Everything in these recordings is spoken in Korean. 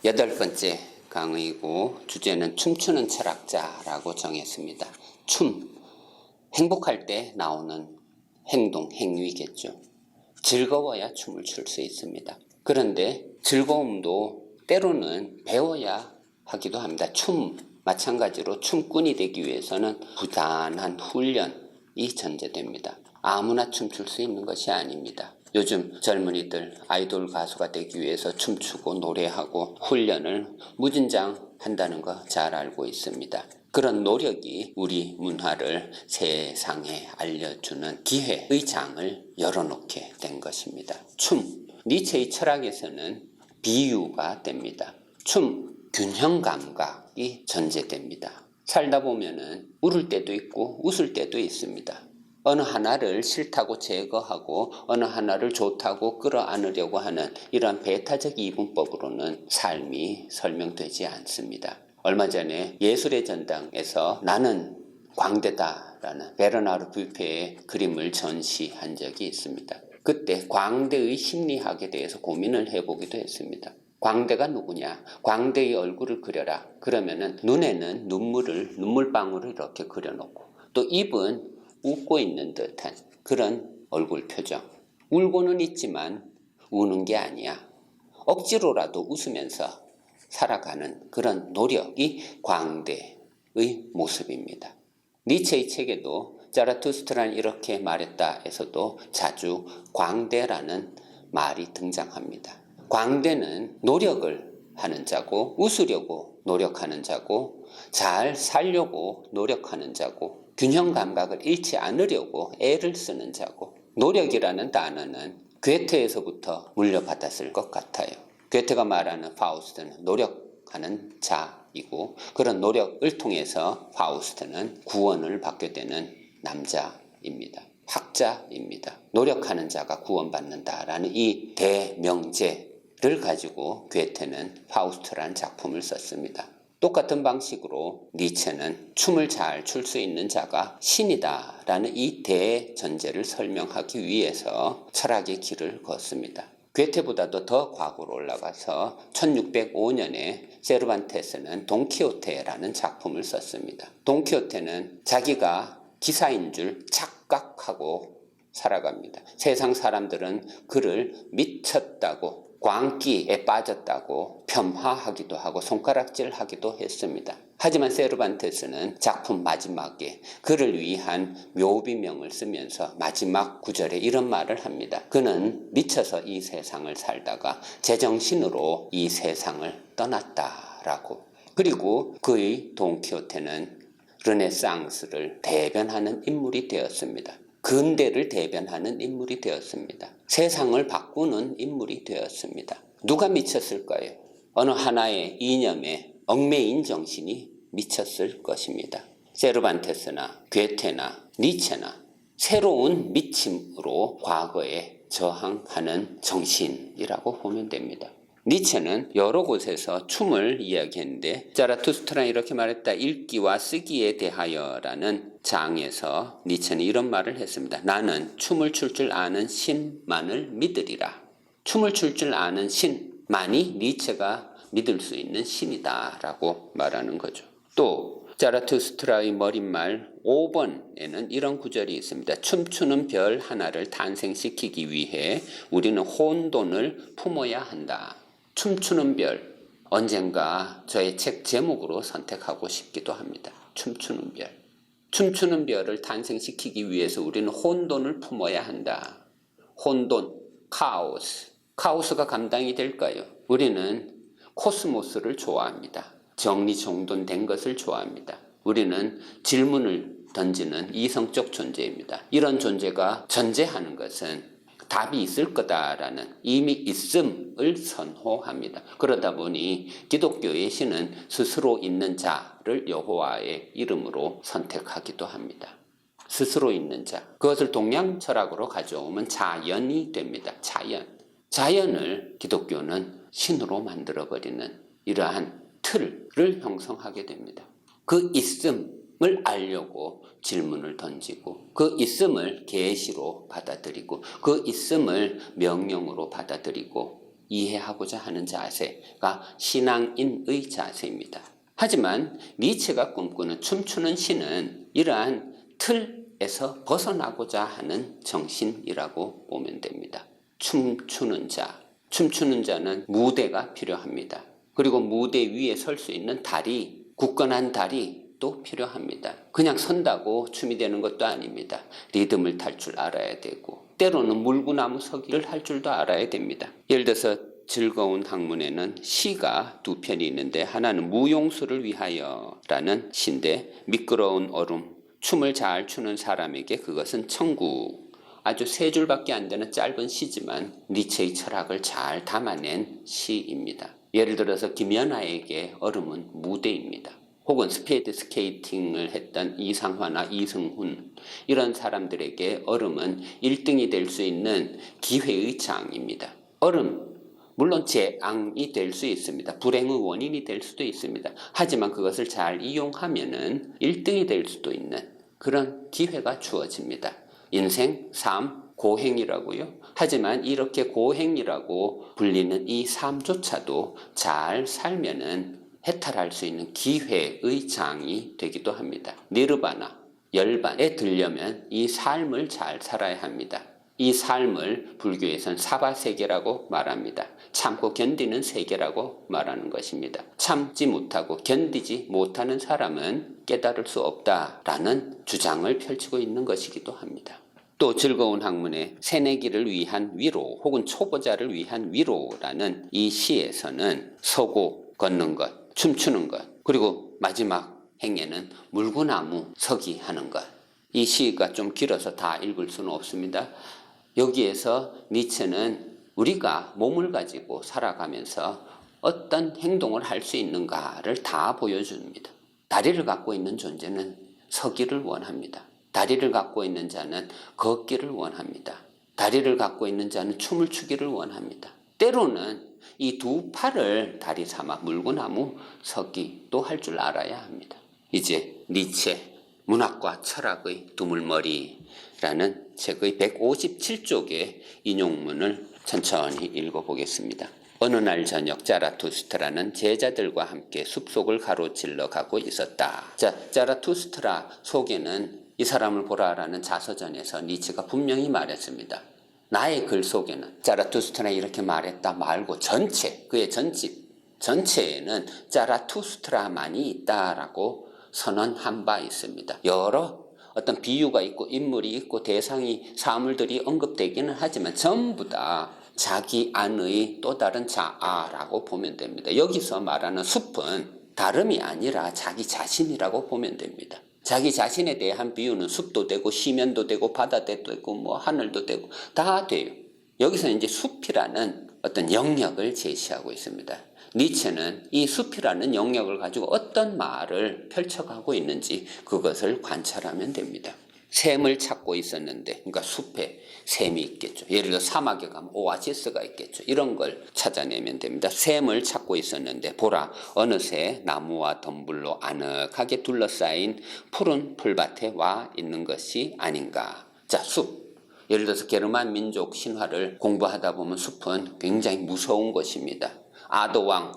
8번째 강의고 주제는 춤추는 철학자라고 정했습니다. 춤, 행복할 때 나오는 행동, 행위겠죠. 즐거워야 춤을 출 수 있습니다. 그런데 즐거움도 때로는 배워야 하기도 합니다. 춤, 마찬가지로 춤꾼이 되기 위해서는 부단한 훈련이 전제됩니다. 아무나 춤출 수 있는 것이 아닙니다. 요즘 젊은이들 아이돌 가수가 되기 위해서 춤추고 노래하고 훈련을 무진장 한다는 거 잘 알고 있습니다. 그런 노력이 우리 문화를 세상에 알려주는 기회의 장을 열어놓게 된 것입니다. 춤, 니체의 철학에서는 비유가 됩니다. 춤, 균형 감각이 전제됩니다. 살다 보면은 울을 때도 있고 웃을 때도 있습니다. 어느 하나를 싫다고 제거하고 어느 하나를 좋다고 끌어안으려고 하는 이러한 배타적 이분법으로는 삶이 설명되지 않습니다. 얼마 전에 예술의 전당에서 나는 광대다라는 베르나르 뷔페의 그림을 전시한 적이 있습니다. 그때 광대의 심리학에 대해서 고민을 해보기도 했습니다. 광대가 누구냐? 광대의 얼굴을 그려라. 그러면은 눈에는 눈물방울을 이렇게 그려놓고 또 입은 웃고 있는 듯한 그런 얼굴 표정. 울고는 있지만 우는 게 아니야. 억지로라도 웃으면서 살아가는 그런 노력이 광대의 모습입니다. 니체의 책에도 자라투스트라는 이렇게 말했다에서도 자주 광대라는 말이 등장합니다. 광대는 노력을 하는 자고 웃으려고 노력하는 자고 잘 살려고 노력하는 자고 균형 감각을 잃지 않으려고 애를 쓰는 자고 노력이라는 단어는 괴테에서부터 물려받았을 것 같아요. 괴테가 말하는 파우스트는 노력하는 자이고 그런 노력을 통해서 파우스트는 구원을 받게 되는 남자입니다. 학자입니다. 노력하는 자가 구원받는다라는 이 대명제를 가지고 괴테는 파우스트라는 작품을 썼습니다. 똑같은 방식으로 니체는 춤을 잘 출 수 있는 자가 신이다라는 이 대전제를 설명하기 위해서 철학의 길을 걷습니다. 괴테보다도 더 과거로 올라가서 1605년에 세르반테스는 돈키호테라는 작품을 썼습니다. 돈키호테는 자기가 기사인 줄 착각하고 살아갑니다. 세상 사람들은 그를 미쳤다고 광기에 빠졌다고 폄하하기도 하고 손가락질하기도 했습니다. 하지만 세르반테스는 작품 마지막에 그를 위한 묘비명을 쓰면서 마지막 구절에 이런 말을 합니다. 그는 미쳐서 이 세상을 살다가 제정신으로 이 세상을 떠났다라고. 그리고 그의 돈키호테는 르네상스를 대변하는 인물이 되었습니다. 근대를 대변하는 인물이 되었습니다. 세상을 바꾸는 인물이 되었습니다. 누가 미쳤을까요? 어느 하나의 이념에 얽매인 정신이 미쳤을 것입니다. 세르반테스나 괴테나 니체나 새로운 미침으로 과거에 저항하는 정신이라고 보면 됩니다. 니체는 여러 곳에서 춤을 이야기했는데 자라투스트라는 이렇게 말했다. 읽기와 쓰기에 대하여라는 장에서 니체는 이런 말을 했습니다. 나는 춤을 출 줄 아는 신만을 믿으리라. 춤을 출 줄 아는 신만이 니체가 믿을 수 있는 신이다라고 말하는 거죠. 또 자라투스트라의 머릿말 5번에는 이런 구절이 있습니다. 춤추는 별 하나를 탄생시키기 위해 우리는 혼돈을 품어야 한다. 춤추는 별, 언젠가 저의 책 제목으로 선택하고 싶기도 합니다. 춤추는 별. 춤추는 별을 탄생시키기 위해서 우리는 혼돈을 품어야 한다. 혼돈, 카오스. 카오스가 감당이 될까요? 우리는 코스모스를 좋아합니다. 정리정돈된 것을 좋아합니다. 우리는 질문을 던지는 이성적 존재입니다. 이런 존재가 존재하는 것은 답이 있을 거다라는 이미 있음을 선호합니다. 그러다 보니 기독교의 신은 스스로 있는 자를 여호와의 이름으로 선택하기도 합니다. 스스로 있는 자. 그것을 동양 철학으로 가져오면 자연이 됩니다. 자연을 기독교는 신으로 만들어버리는 이러한 틀을 형성하게 됩니다. 그 있음을 알려고 질문을 던지고 그 있음을 계시로 받아들이고 그 있음을 명령으로 받아들이고 이해하고자 하는 자세가 신앙인의 자세입니다. 하지만 니체가 꿈꾸는 춤추는 신은 이러한 틀에서 벗어나고자 하는 정신이라고 보면 됩니다. 춤추는 자는 무대가 필요합니다. 그리고 무대 위에 설 수 있는 다리, 굳건한 다리도 필요합니다. 그냥 선다고 춤이 되는 것도 아닙니다. 리듬을 탈 줄 알아야 되고 때로는 물구나무 서기를 할 줄도 알아야 됩니다. 예를 들어서 즐거운 학문에는 시가 두 편이 있는데 하나는 무용수를 위하여라는 시인데 미끄러운 얼음, 춤을 잘 추는 사람에게 그것은 천국. 아주 세 줄밖에 안 되는 짧은 시지만 니체의 철학을 잘 담아낸 시입니다. 예를 들어서 김연아에게 얼음은 무대입니다. 혹은 스피드 스케이팅을 했던 이상화나 이승훈 이런 사람들에게 얼음은 1등이 될 수 있는 기회의 장입니다. 얼음 물론 재앙이 될 수 있습니다. 불행의 원인이 될 수도 있습니다. 하지만 그것을 잘 이용하면은 1등이 될 수도 있는 그런 기회가 주어집니다. 인생, 삶, 고행이라고요. 하지만 이렇게 고행이라고 불리는 이 삶조차도 잘 살면은 해탈할 수 있는 기회의 장이 되기도 합니다. 니르바나, 열반에 들려면 이 삶을 잘 살아야 합니다. 이 삶을 불교에서는 사바세계라고 말합니다. 참고 견디는 세계라고 말하는 것입니다. 참지 못하고 견디지 못하는 사람은 깨달을 수 없다라는 주장을 펼치고 있는 것이기도 합니다. 또 즐거운 학문의 새내기를 위한 위로 혹은 초보자를 위한 위로라는 이 시에서는 서고 걷는 것, 춤추는 것, 그리고 마지막 행에는 물구나무 서기 하는 것. 이 시가 좀 길어서 다 읽을 수는 없습니다. 여기에서 니체는 우리가 몸을 가지고 살아가면서 어떤 행동을 할 수 있는가를 다 보여줍니다. 다리를 갖고 있는 존재는 서기를 원합니다. 다리를 갖고 있는 자는 걷기를 원합니다. 다리를 갖고 있는 자는 춤을 추기를 원합니다. 때로는 이 두 팔을 다리 삼아 물구나무 서기도 할 줄 알아야 합니다. 이제 니체 문학과 철학의 두물머리라는 책의 157쪽의 인용문을 천천히 읽어보겠습니다. 어느 날 저녁 자라투스트라는 제자들과 함께 숲속을 가로질러 가고 있었다. 자, 자라투스트라 속에는 이 사람을 보라라는 자서전에서 니체가 분명히 말했습니다. 나의 글 속에는 자라투스트라 이렇게 말했다 말고 그의 전체에는 자라투스트라만이 있다라고 선언한 바 있습니다. 여러 어떤 비유가 있고 인물이 있고 대상이 사물들이 언급되기는 하지만 전부 다 자기 안의 또 다른 자아라고 보면 됩니다. 여기서 말하는 숲은 다름이 아니라 자기 자신이라고 보면 됩니다. 자기 자신에 대한 비유는 숲도 되고 시면도 되고 바다도 되고 뭐 하늘도 되고 다 돼요. 여기서 이제 숲이라는 어떤 영역을 제시하고 있습니다. 니체는 이 숲이라는 영역을 가지고 어떤 말을 펼쳐가고 있는지 그것을 관찰하면 됩니다. 샘을 찾고 있었는데, 그러니까 숲에 샘이 있겠죠. 예를 들어 사막에 가면 오아시스가 있겠죠. 이런 걸 찾아내면 됩니다. 샘을 찾고 있었는데 보라 어느새 나무와 덤불로 아늑하게 둘러싸인 푸른 풀밭에 와 있는 것이 아닌가. 자, 숲. 예를 들어서 게르만 민족 신화를 공부하다 보면 숲은 굉장히 무서운 것입니다. 아도왕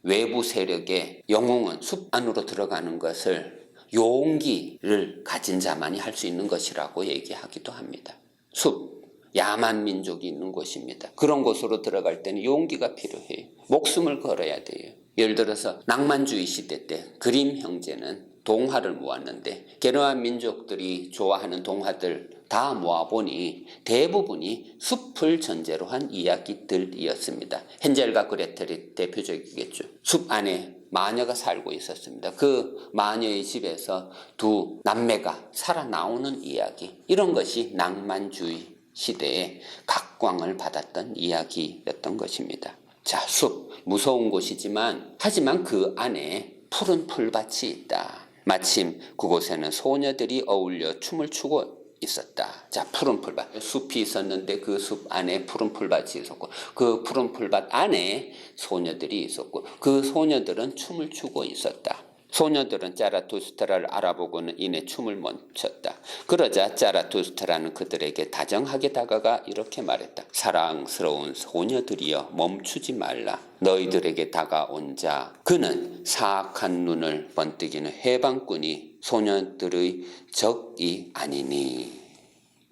외부 세력의 영웅은 숲 안으로 들어가는 것을 용기를 가진 자만이 할 수 있는 것이라고 얘기하기도 합니다. 숲, 야만 민족이 있는 곳입니다. 그런 곳으로 들어갈 때는 용기가 필요해요. 목숨을 걸어야 돼요. 예를 들어서 낭만주의 시대 때 그림 형제는 동화를 모았는데 게르만 민족들이 좋아하는 동화들 다 모아보니 대부분이 숲을 전제로 한 이야기들이었습니다. 헨젤과 그레텔이 대표적이겠죠. 숲 안에 마녀가 살고 있었습니다. 그 마녀의 집에서 두 남매가 살아나오는 이야기, 이런 것이 낭만주의 시대에 각광을 받았던 이야기였던 것입니다. 자, 숲, 무서운 곳이지만 하지만 그 안에 푸른 풀밭이 있다. 마침 그곳에는 소녀들이 어울려 춤을 추고 있었다. 자, 푸른 풀밭. 숲이 있었는데 그 숲 안에 푸른 풀밭이 있었고 그 푸른 풀밭 안에 소녀들이 있었고 그 소녀들은 춤을 추고 있었다. 소녀들은 자라투스트라를 알아보고는 이내 춤을 멈췄다. 그러자 자라투스트라는 그들에게 다정하게 다가가 이렇게 말했다. 사랑스러운 소녀들이여 멈추지 말라. 너희들에게 다가온 자 그는 사악한 눈을 번뜩이는 해방꾼이 소녀들의 적이 아니니.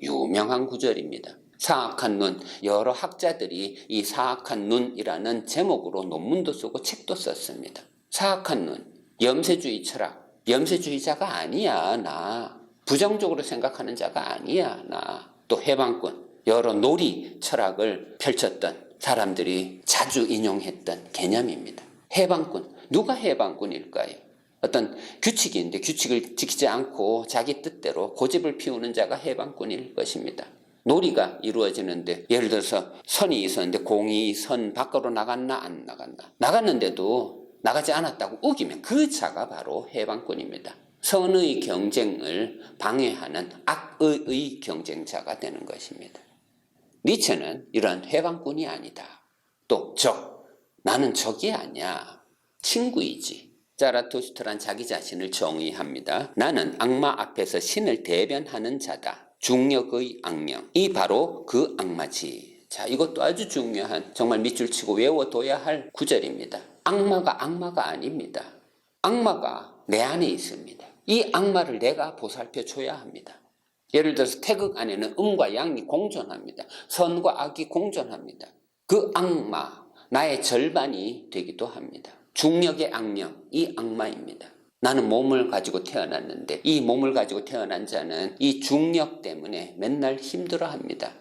유명한 구절입니다. 사악한 눈, 여러 학자들이 이 사악한 눈이라는 제목으로 논문도 쓰고 책도 썼습니다. 사악한 눈, 염세주의 철학, 염세주의자가 아니야 나. 부정적으로 생각하는 자가 아니야 나. 또 해방꾼, 여러 놀이 철학을 펼쳤던 사람들이 자주 인용했던 개념입니다. 해방꾼, 누가 해방꾼일까요? 어떤 규칙이 있는데 규칙을 지키지 않고 자기 뜻대로 고집을 피우는 자가 해방꾼일 것입니다. 놀이가 이루어지는데 예를 들어서 선이 있었는데 공이 선 밖으로 나갔나 안 나갔나, 나갔는데도 나가지 않았다고 우기면 그 자가 바로 해방꾼입니다. 선의 경쟁을 방해하는 악의 경쟁자가 되는 것입니다. 니체는 이런 해방꾼이 아니다. 또 적, 나는 적이 아니야. 친구이지. 자라투스트란 자기 자신을 정의합니다. 나는 악마 앞에서 신을 대변하는 자다. 중력의 악명. 이 바로 그 악마지. 자, 이것도 아주 중요한, 정말 밑줄 치고 외워둬야 할 구절입니다. 악마가 아닙니다. 악마가 내 안에 있습니다. 이 악마를 내가 보살펴줘야 합니다. 예를 들어서 태극 안에는 음과 양이 공존합니다. 선과 악이 공존합니다. 그 악마, 나의 절반이 되기도 합니다. 중력의 악명, 이 악마입니다. 나는 몸을 가지고 태어났는데 이 몸을 가지고 태어난 자는 이 중력 때문에 맨날 힘들어합니다.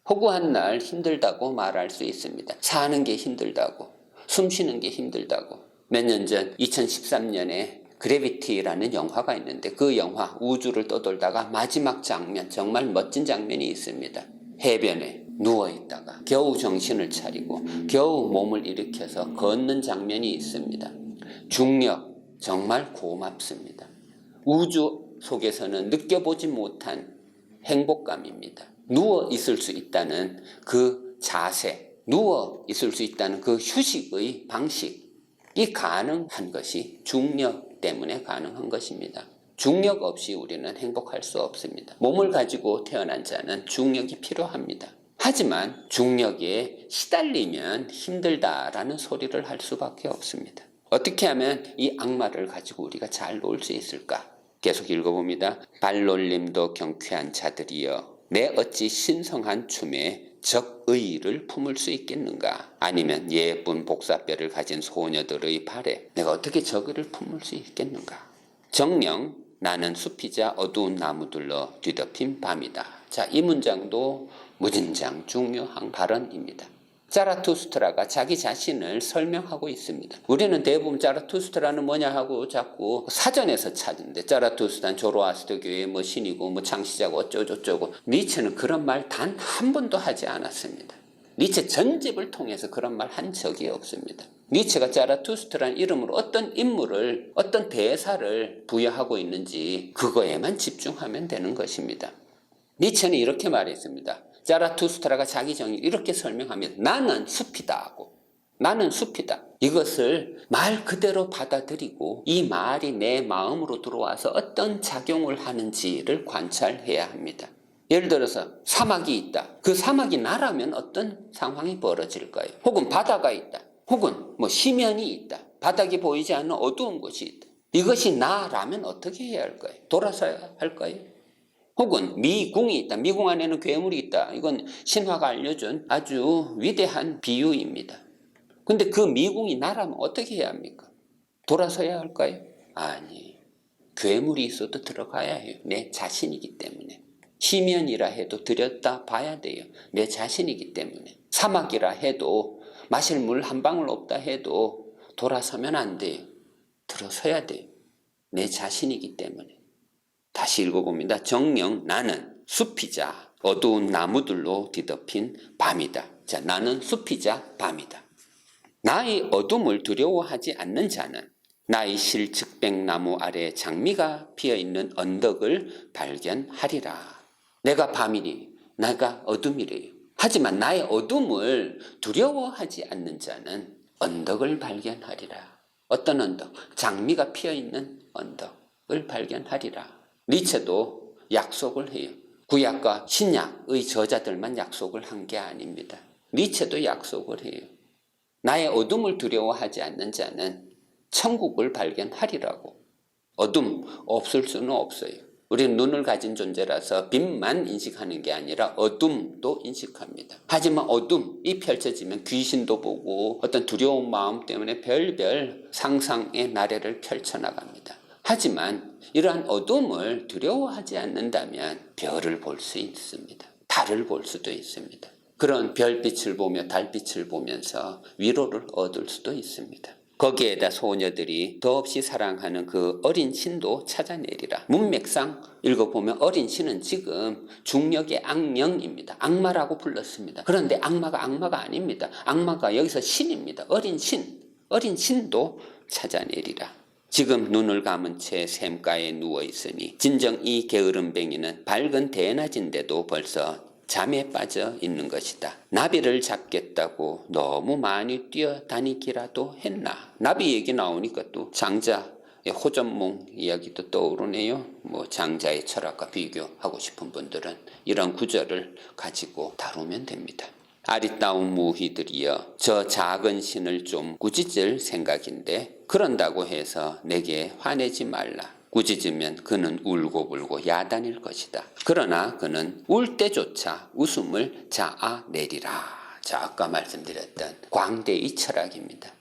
허구한 날 힘들다고 말할 수 있습니다. 사는 게 힘들다고, 숨 쉬는 게 힘들다고. 몇 년 전 2013년에 그래비티라는 영화가 있는데 그 영화 우주를 떠돌다가 마지막 장면, 정말 멋진 장면이 있습니다. 해변에 누워있다가 겨우 정신을 차리고 겨우 몸을 일으켜서 걷는 장면이 있습니다. 중력 정말 고맙습니다. 우주 속에서는 느껴보지 못한 행복감입니다. 누워 있을 수 있다는 그 자세, 누워 있을 수 있다는 그 휴식의 방식이 가능한 것이 중력 때문에 가능한 것입니다. 중력 없이 우리는 행복할 수 없습니다. 몸을 가지고 태어난 자는 중력이 필요합니다. 하지만 중력에 시달리면 힘들다라는 소리를 할 수밖에 없습니다. 어떻게 하면 이 악마를 가지고 우리가 잘 놀 수 있을까? 계속 읽어봅니다. 발놀림도 경쾌한 자들이여 내 어찌 신성한 춤에 적의를 품을 수 있겠는가? 아니면 예쁜 복사뼈를 가진 소녀들의 발에 내가 어떻게 적의를 품을 수 있겠는가? 정령 나는 숲이자 어두운 나무들로 뒤덮인 밤이다. 자, 이 문장도 무진장 중요한 발언입니다. 자라투스트라가 자기 자신을 설명하고 있습니다. 우리는 대부분 자라투스트라는 뭐냐 하고 자꾸 사전에서 찾는데 자라투스트란 조로아스터 교회의 뭐 신이고 뭐 창시자고 어쩌고저쩌고. 니체는 그런 말 단 한 번도 하지 않았습니다. 니체 전집을 통해서 그런 말 한 적이 없습니다. 니체가 자라투스트라는 이름으로 어떤 인물을, 어떤 대사를 부여하고 있는지 그거에만 집중하면 되는 것입니다. 니체는 이렇게 말했습니다. 자라투스트라가 자기 정의를 이렇게 설명합니다. 나는 숲이다 하고, 나는 숲이다. 이것을 말 그대로 받아들이고 이 말이 내 마음으로 들어와서 어떤 작용을 하는지를 관찰해야 합니다. 예를 들어서 사막이 있다. 그 사막이 나라면 어떤 상황이 벌어질까요? 혹은 바다가 있다. 혹은 뭐 심연이 있다. 바닥이 보이지 않는 어두운 곳이 있다. 이것이 나라면 어떻게 해야 할까요? 돌아서야 할까요? 혹은 미궁이 있다. 미궁 안에는 괴물이 있다. 이건 신화가 알려준 아주 위대한 비유입니다. 근데 그 미궁이 나라면 어떻게 해야 합니까? 돌아서야 할까요? 아니, 괴물이 있어도 들어가야 해요. 내 자신이기 때문에. 심연이라 해도 들였다 봐야 돼요. 내 자신이기 때문에. 사막이라 해도 마실 물 한 방울 없다 해도 돌아서면 안 돼요. 들어서야 돼요. 내 자신이기 때문에. 다시 읽어봅니다. 정녕 나는 숲이자 어두운 나무들로 뒤덮인 밤이다. 자, 나는 숲이자 밤이다. 나의 어둠을 두려워하지 않는 자는 나의 실측백나무 아래 장미가 피어있는 언덕을 발견하리라. 내가 밤이니 내가 어둠이래요. 하지만 나의 어둠을 두려워하지 않는 자는 언덕을 발견하리라. 어떤 언덕? 장미가 피어있는 언덕을 발견하리라. 니체도 약속을 해요. 구약과 신약의 저자들만 약속을 한 게 아닙니다. 니체도 약속을 해요. 나의 어둠을 두려워하지 않는 자는 천국을 발견하리라고. 어둠 없을 수는 없어요. 우리는 눈을 가진 존재라서 빛만 인식하는 게 아니라 어둠도 인식합니다. 하지만 어둠이 펼쳐지면 귀신도 보고 어떤 두려운 마음 때문에 별별 상상의 나래를 펼쳐나갑니다. 하지만 이러한 어둠을 두려워하지 않는다면 별을 볼 수 있습니다. 달을 볼 수도 있습니다. 그런 별빛을 보며 달빛을 보면서 위로를 얻을 수도 있습니다. 거기에다 소녀들이 더없이 사랑하는 그 어린 신도 찾아내리라. 문맥상 읽어보면 어린 신은 지금 중력의 악령입니다. 악마라고 불렀습니다. 그런데 악마가 아닙니다. 악마가 여기서 신입니다. 어린 신도 찾아내리라. 지금 눈을 감은 채 샘가에 누워있으니 진정 이 게으름뱅이는 밝은 대낮인데도 벌써 잠에 빠져 있는 것이다. 나비를 잡겠다고 너무 많이 뛰어다니기라도 했나. 나비 얘기 나오니까 또 장자의 호전몽 이야기도 떠오르네요. 장자의 철학과 비교하고 싶은 분들은 이런 구절을 가지고 다루면 됩니다. 아리따운 무희들이여 저 작은 신을 좀 꾸짖을 생각인데 그런다고 해서 내게 화내지 말라. 꾸짖으면 그는 울고불고 야단일 것이다. 그러나 그는 울 때조차 웃음을 자아내리라. 자, 아까 말씀드렸던 광대의 철학입니다.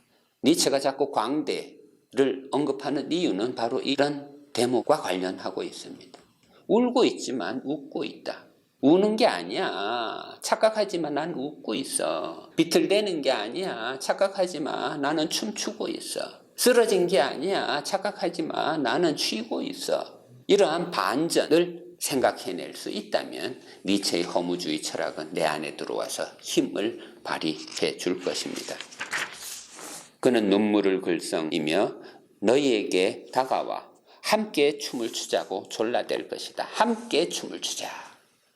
니체가 자꾸 광대를 언급하는 이유는 바로 이런 대목과 관련하고 있습니다. 울고 있지만 웃고 있다. 우는 게 아니야. 착각하지만 난 웃고 있어. 비틀대는 게 아니야. 착각하지마. 나는 춤추고 있어. 쓰러진 게 아니야. 착각하지 마. 나는 쉬고 있어. 이러한 반전을 생각해낼 수 있다면 니체의 허무주의 철학은 내 안에 들어와서 힘을 발휘해 줄 것입니다. 그는 눈물을 글썽이며 너희에게 다가와 함께 춤을 추자고 졸라댈 것이다. 함께 춤을 추자.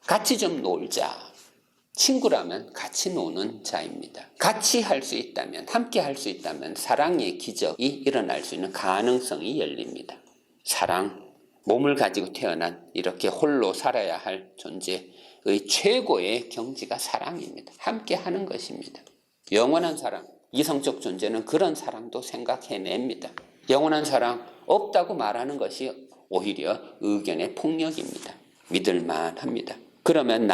같이 좀 놀자. 친구라면 같이 노는 자입니다. 같이 할 수 있다면, 함께 할 수 있다면 사랑의 기적이 일어날 수 있는 가능성이 열립니다. 사랑, 몸을 가지고 태어난 이렇게 홀로 살아야 할 존재의 최고의 경지가 사랑입니다. 함께 하는 것입니다. 영원한 사랑, 이성적 존재는 그런 사랑도 생각해냅니다. 영원한 사랑 없다고 말하는 것이 오히려 의견의 폭력입니다. 믿을만 합니다. 그러면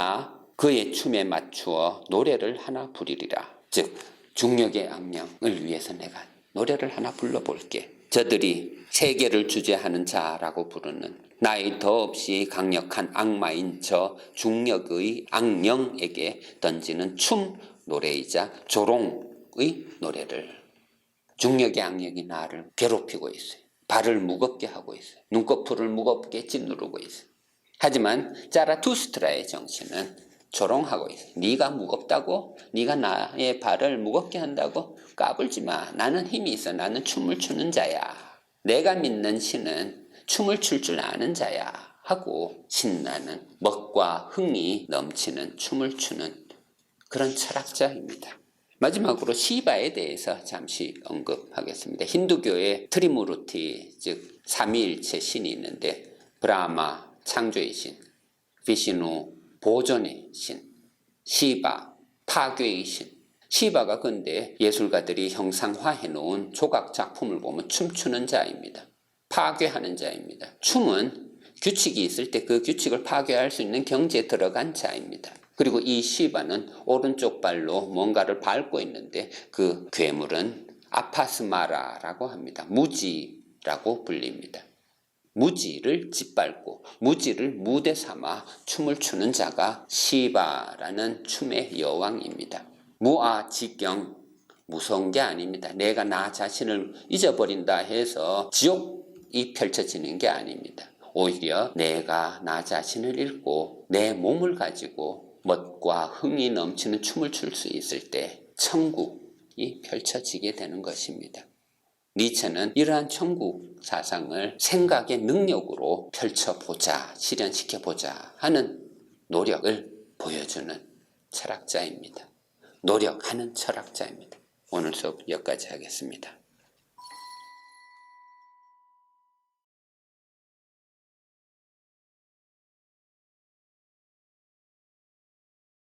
그의 춤에 맞추어 노래를 하나 부리리라. 즉 중력의 악령을 위해서 내가 노래를 하나 불러볼게. 저들이 세계를 주재하는 자라고 부르는 나의 더없이 강력한 악마인 저 중력의 악령에게 던지는 춤 노래이자 조롱의 노래를. 중력의 악령이 나를 괴롭히고 있어요. 발을 무겁게 하고 있어요. 눈꺼풀을 무겁게 짓누르고 있어요. 하지만 자라투스트라의 정신은 조롱하고 있어. 네가 무겁다고? 네가 나의 발을 무겁게 한다고? 까불지 마. 나는 힘이 있어. 나는 춤을 추는 자야. 내가 믿는 신은 춤을 출 줄 아는 자야. 하고 신나는 멋과 흥이 넘치는 춤을 추는 그런 철학자입니다. 마지막으로 시바에 대해서 잠시 언급하겠습니다. 힌두교의 트리무르티, 즉 삼위일체 신이 있는데 브라마, 창조의 신, 비시누, 보존의 신, 시바, 파괴의 신. 시바가 근대 예술가들이 형상화해 놓은 조각 작품을 보면 춤추는 자입니다. 파괴하는 자입니다. 춤은 규칙이 있을 때 그 규칙을 파괴할 수 있는 경지에 들어간 자입니다. 그리고 이 시바는 오른쪽 발로 뭔가를 밟고 있는데 그 괴물은 아파스마라라고 합니다. 무지라고 불립니다. 무지를 짓밟고 무지를 무대 삼아 춤을 추는 자가 시바라는 춤의 여왕입니다. 무아지경, 무서운 게 아닙니다. 내가 나 자신을 잊어버린다 해서 지옥이 펼쳐지는 게 아닙니다. 오히려 내가 나 자신을 잃고 내 몸을 가지고 멋과 흥이 넘치는 춤을 출 수 있을 때 천국이 펼쳐지게 되는 것입니다. 니체는 이러한 천국 사상을 생각의 능력으로 펼쳐보자, 실현시켜보자 하는 노력을 보여주는 철학자입니다. 노력하는 철학자입니다. 오늘 수업 여기까지 하겠습니다.